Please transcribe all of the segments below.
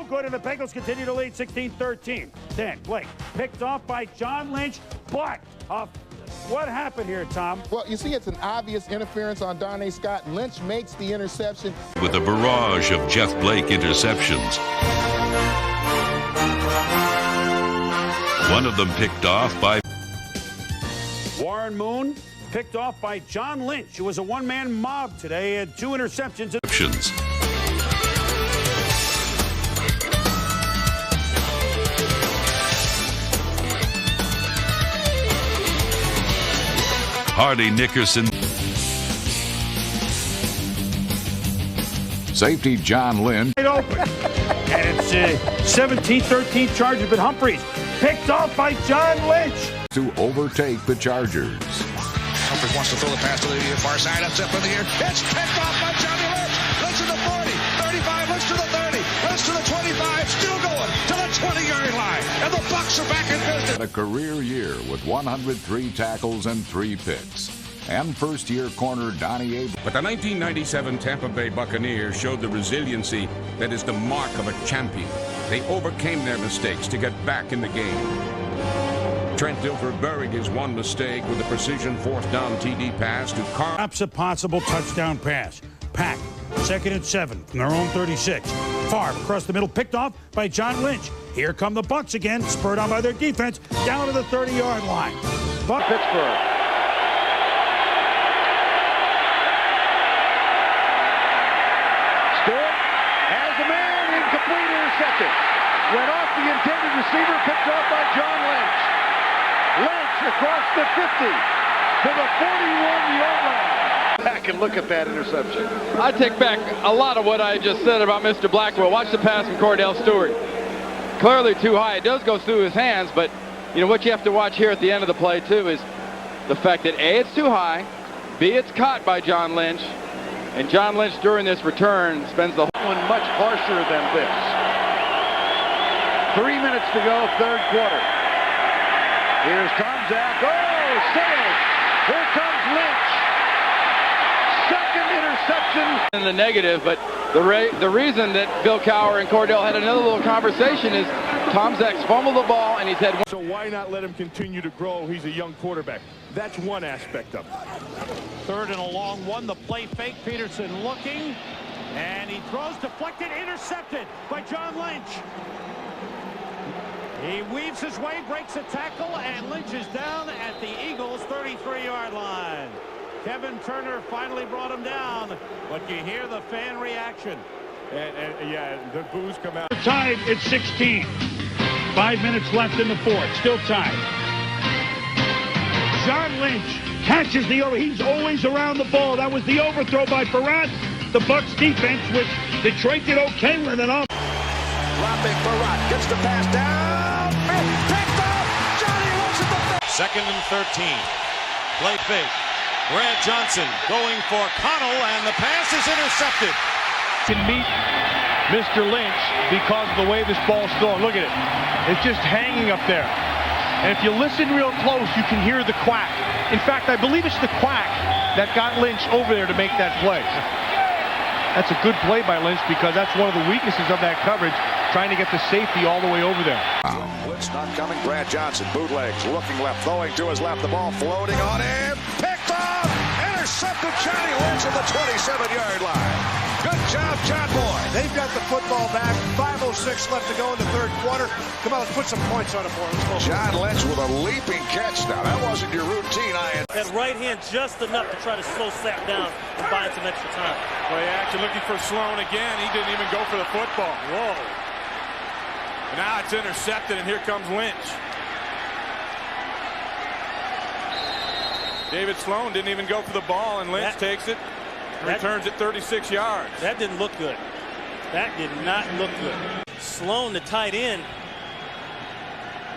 good, and the Bengals continue to lead 16-13. Then Blake picked off by John Lynch, but what happened here, Tom? Well, you see, it's an obvious interference on Darnay Scott. Lynch makes the interception. With a barrage of Jeff Blake interceptions. One of them picked off by Warren Moon, picked off by John Lynch, who was a one-man mob today, had 2 interceptions. Hardy Nickerson. Safety John Lynch. Open. And it's 17-13 Chargers, but Humphreys picked off by John Lynch to overtake the Chargers. Humphreys wants to throw the pass to the far side, up in the air. It's picked off by Johnny Lynch. Lynch to the 40, 35, Lynch to the 30, Lynch to the 25, still going to the 20-yard line. And the Bucs are back in business. A career year with 103 tackles and 3 picks. And first-year corner Donnie Abrams. But the 1997 Tampa Bay Buccaneers showed the resiliency that is the mark of a champion. They overcame their mistakes to get back in the game. Trent Dilfer buried his one mistake with a precision fourth down TD pass to Carl. Perhaps a possible touchdown pass. Pack, 2nd and 7 from their own 36. Favre across the middle, picked off by John Lynch. Here come the Bucs again, spurred on by their defense, down to the 30-yard line. Pittsburgh. Incomplete interception. Went off the intended receiver, picked off by John Lynch. Lynch across the 50 to the 41-yard line. Back and look at that interception. I take back a lot of what I just said about Mr. Blackwell. Watch the pass from Cordell Stewart. Clearly too high. It does go through his hands, but you know what you have to watch here at the end of the play too is the fact that A, it's too high, B, it's caught by John Lynch, and John Lynch during this return spends the one much harsher than this. 3 minutes to go, third quarter. Here's Tom Zach. Oh, sails. Here comes Lynch. Second interception. In the negative, but the reason that Bill Cowher and Cordell had another little conversation is Tom Zach's fumbled the ball and he's had one. So why not let him continue to grow? He's a young quarterback. That's one aspect of it. 3rd and a long one. The play fake. Peterson looking. And he throws deflected, intercepted by John Lynch. He weaves his way, breaks a tackle, and Lynch is down at the Eagles' 33-yard line. Kevin Turner finally brought him down, but you hear the fan reaction. And yeah, the boos come out. Tied at 16. 5 minutes left in the fourth. Still tied. John Lynch catches the over. He's always around the ball. That was the overthrow by Farad. The Bucs defense, which Detroit did okay with it off. Dropping Farad, gets the pass down. Picked off. Johnny Lynch at the 2nd and 13. Play fake. Brad Johnson going for Connell, and the pass is intercepted. Can meet Mr. Lynch because of the way this ball's thrown. Look at it. It's just hanging up there. And if you listen real close, you can hear the quack. In fact, I believe it's the quack that got Lynch over there to make that play. That's a good play by Lynch because that's one of the weaknesses of that coverage, trying to get the safety all the way over there. Blitz not coming. Brad Johnson, bootlegs, looking left, throwing to his left. The ball floating on him. Picked off. Intercepted Johnny Lynch at the 27-yard line. Good job, John Boy. They've got the football back. 5:06 left to go in the third quarter. Come on, let's put some points on it for him. John Lynch with a leaping catch. Now, that wasn't your routine. That right hand just enough to try to slow Sapp down and buy some extra time. Play action looking for Sloan again. He didn't even go for the football. Whoa. And now it's intercepted, and here comes Lynch. David Sloan didn't even go for the ball, and Lynch takes it. Returns at 36 yards. That didn't look good. That did not look good. Sloan, the tight end.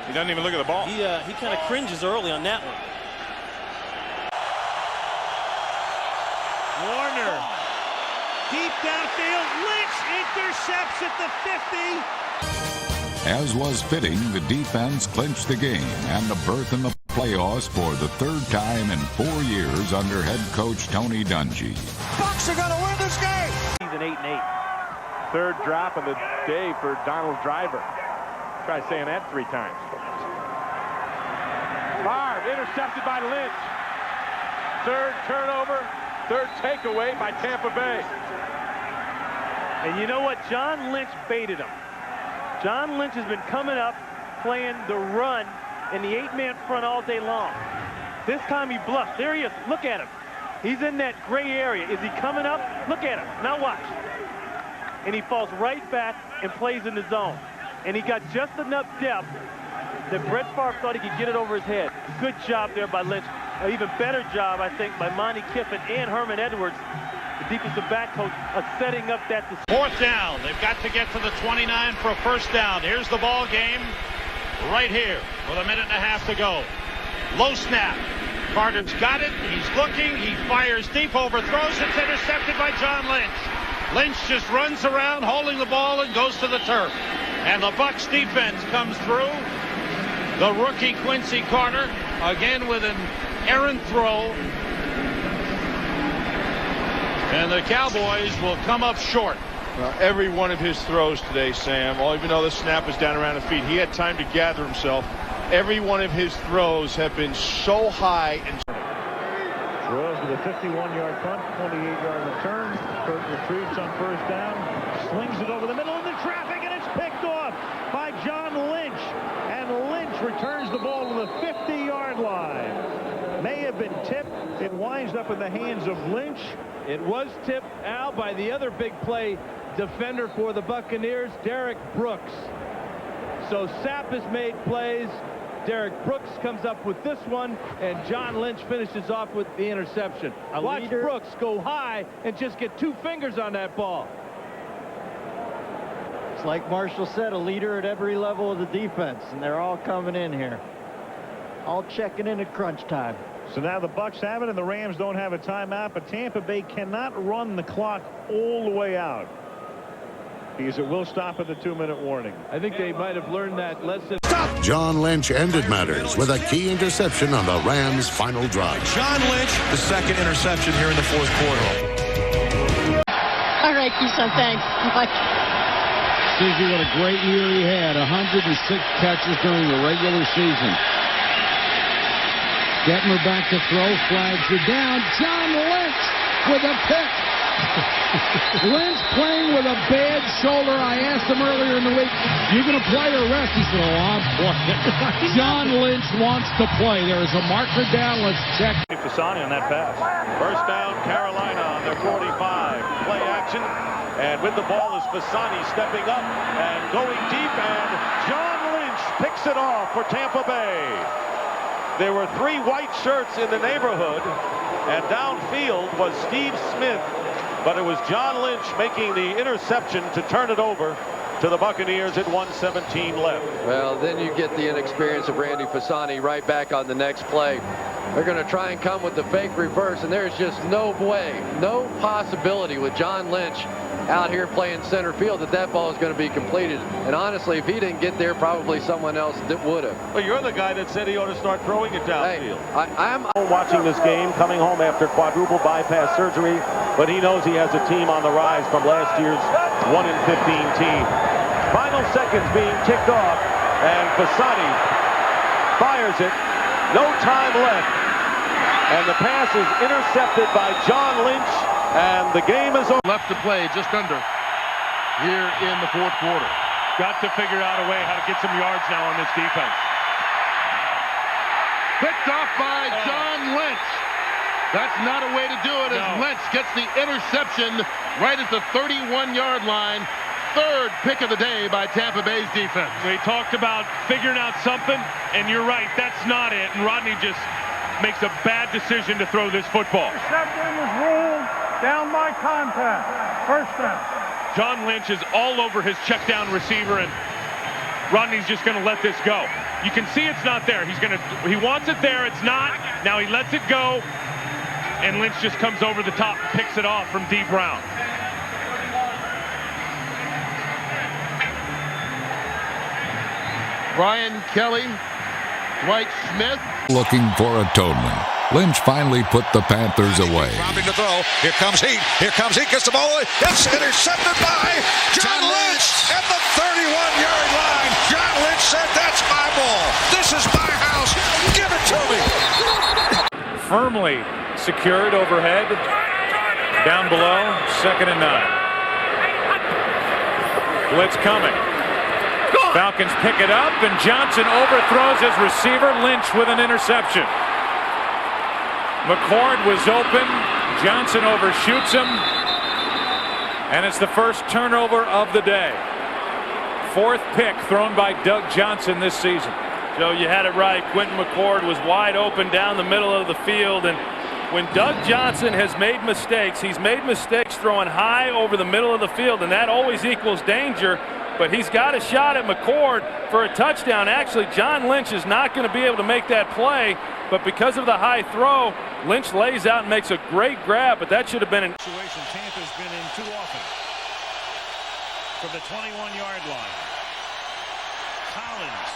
He doesn't even look at the ball. He kind of cringes early on that one. Warner. Deep downfield. Lynch intercepts at the 50. As was fitting, the defense clinched the game and a berth in the playoffs for the 3rd time in 4 years under head coach Tony Dungy. Bucs are going to win this game. He's an 8-8. Third drop of the day for Donald Driver. Try saying that 3 times. Favre intercepted by Lynch. Third turnover, third takeaway by Tampa Bay. And you know what? John Lynch baited him. John Lynch has been coming up, playing the run in the 8-man front all day long. This time he bluffed. There he is. Look at him. He's in that gray area. Is he coming up? Look at him. Now watch. And he falls right back and plays in the zone. And he got just enough depth that Brett Favre thought he could get it over his head. Good job there by Lynch. An even better job, I think, by Monty Kiffin and Herman Edwards, the defensive back coach, of setting up that. Fourth down. They've got to get to the 29 for a first down. Here's the ball game right here with 1.5 minutes to go. Low snap. Carter's got it. He's looking. He fires deep, overthrows. It's intercepted by John Lynch. Lynch just runs around holding the ball and goes to the turf. And the Bucs defense comes through. The rookie Quincy Carter again with an errant throw. And the Cowboys will come up short. Well, every one of his throws today, Sam, even though the snap was down around the feet, he had time to gather himself. Every one of his throws have been so high and Throws with a 51-yard punt, 28-yard return. Kurt retrieves on first down, slings it over the middle into traffic, and it's picked off by John Lynch. And Lynch returns the ball to the 50-yard line. May have been tipped. It winds up in the hands of Lynch. It was tipped out by the other big play defender for the Buccaneers, Derek Brooks. So Sapp has made plays. Derek Brooks comes up with this one, and John Lynch finishes off with the interception. Watch Brooks go high and just get 2 fingers on that ball. It's like Marshall said, a leader at every level of the defense, and they're all coming in here. All checking in at crunch time. So now the Bucs have it, and the Rams don't have a timeout, but Tampa Bay cannot run the clock all the way out because it will stop at the 2-minute warning. I think they might have learned that lesson. John Lynch ended matters with a key interception on the Rams' final drive. John Lynch, the second interception here in the fourth quarter. All right, Keyshawn, thanks. Susie, what a great year he had. 106 catches during the regular season. Detmer back to throw, flags are down. John Lynch with a pick. Lynch playing with a bad shoulder. I asked him earlier in the week, you going to play or rest? He said, oh, I'm playing. John Lynch wants to play. There is a marker down. Let's check. Fasani on that pass. First down, Carolina on their 45. Play action. And with the ball is Fasani stepping up and going deep. And John Lynch picks it off for Tampa Bay. There were 3 white shirts in the neighborhood. And downfield was Steve Smith. But it was John Lynch making the interception to turn it over to the Buccaneers at 1:17 left. Well, then you get the inexperience of Randy Fasani right back on the next play. They're going to try and come with the fake reverse, and there's just no way, no possibility with John Lynch out here playing center field that ball is going to be completed. And honestly, if he didn't get there, probably someone else would have. Well, you're the guy that said he ought to start throwing it downfield. Hey, I'm watching this game, coming home after quadruple bypass surgery, but he knows he has a team on the rise from last year's 1-15 team. Final seconds being ticked off, and Fasani fires it. No time left, and the pass is intercepted by John Lynch, and the game is over. Left to play just under here in the fourth quarter. Got to figure out a way how to get some yards now on this defense. Picked off by John Lynch. That's not a way to do it, as Lynch gets the interception right at the 31-yard line. Third pick of the day by Tampa Bay's defense. We talked about figuring out something, and you're right, that's not it. And Rodney just makes a bad decision to throw this football. Interception was ruled down by contact. First down. John Lynch is all over his check down receiver, and Rodney's just going to let this go. You can see it's not there. He wants it there. It's not. Now he lets it go, and Lynch just comes over the top, picks it off from D. Brown. Brian Kelly, Dwight Smith. Looking for atonement. Lynch finally put the Panthers away. Dropping to throw. Here comes Heat. Here comes Heat. Gets the ball. It's intercepted by John Lynch at the 31-yard line. John Lynch said, "That's my ball. This is my house. Give it to me." Firmly secured overhead. Down below, 2nd and 9. Blitz coming. Falcons pick it up, and Johnson overthrows his receiver. Lynch with an interception. McCord was open. Johnson overshoots him. And it's the first turnover of the day. 4th pick thrown by Doug Johnson this season. Joe, you had it right. Quentin McCord was wide open down the middle of the field. And when Doug Johnson has made mistakes, he's made mistakes throwing high over the middle of the field, and that always equals danger. But he's got a shot at McCord for a touchdown. Actually, John Lynch is not going to be able to make that play, but because of the high throw, Lynch lays out and makes a great grab, but that should have been an situation Tampa's been in too often. From the 21-yard line. Collins,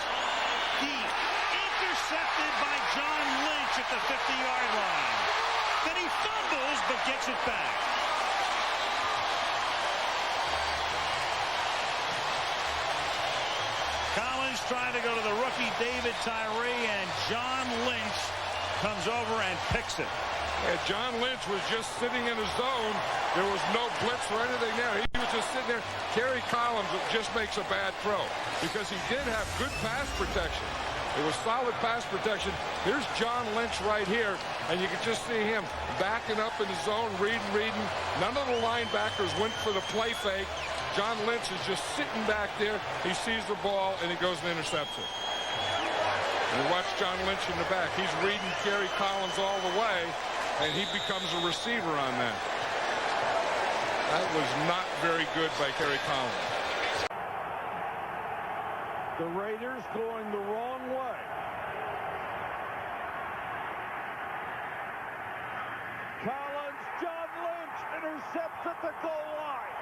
deep, intercepted by John Lynch at the 50-yard line. Then he fumbles, but gets it back. Collins trying to go to the rookie David Tyree, and John Lynch comes over and picks it. Yeah, John Lynch was just sitting in his zone. There was no blitz or anything there. He was just sitting there. Kerry Collins just makes a bad throw because he did have good pass protection. It was solid pass protection. Here's John Lynch right here, and you can just see him backing up in the zone, reading. None of the linebackers went for the play fake. John Lynch is just sitting back there. He sees the ball, and he goes and intercepts it. And watch John Lynch in the back. He's reading Kerry Collins all the way, and he becomes a receiver on that. That was not very good by Kerry Collins. The Raiders going the wrong way. Collins, John Lynch intercepts at the goal line.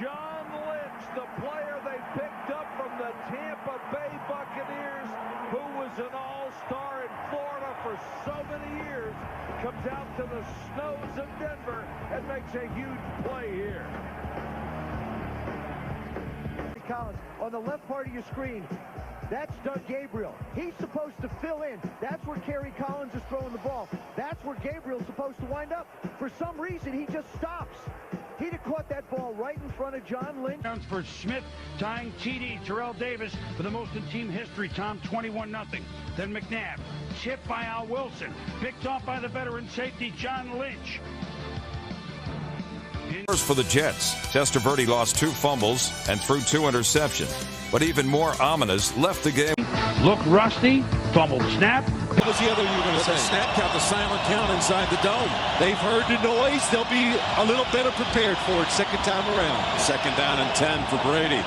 John Lynch, the player they picked up from the Tampa Bay Buccaneers, who was an all-star in Florida for so many years, comes out to the snows of Denver and makes a huge play here. Collins, on the left part of your screen, that's Doug Gabriel. He's supposed to fill in. That's where Kerry Collins is throwing the ball. That's where Gabriel's supposed to wind up. For some reason, he just stops. He'd have caught that ball right in front of John Lynch. For Smith, tying TD, Terrell Davis for the most in team history, Tom, 21-0. Then McNabb, chipped by Al Wilson, picked off by the veteran safety, John Lynch. For the Jets, Testaverde lost 2 fumbles and threw 2 interceptions. But even more ominous, left the game. Look rusty, fumbled snap. What was the other you were going to say? Snap count, the silent count inside the dome. They've heard the noise. They'll be a little better prepared for it second time around. 2nd down and 10 for Brady.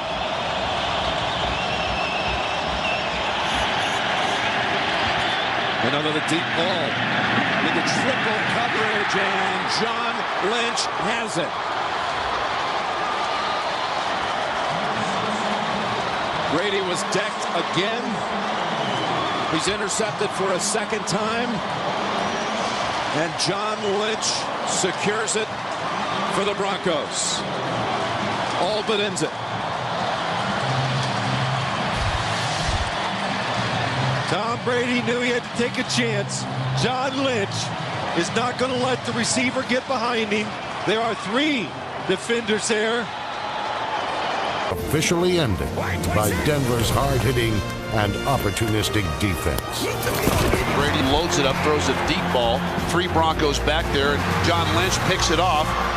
Another deep ball. Into triple coverage, and John Lynch has it. Brady was decked again. He's intercepted for a 2nd time. And John Lynch secures it for the Broncos. All but ends it. Tom Brady knew he had to take a chance. John Lynch is not going to let the receiver get behind him. There are 3 defenders there. Officially ended by Denver's hard-hitting and opportunistic defense. Brady loads it up, throws a deep ball. 3 Broncos back there, and John Lynch picks it off.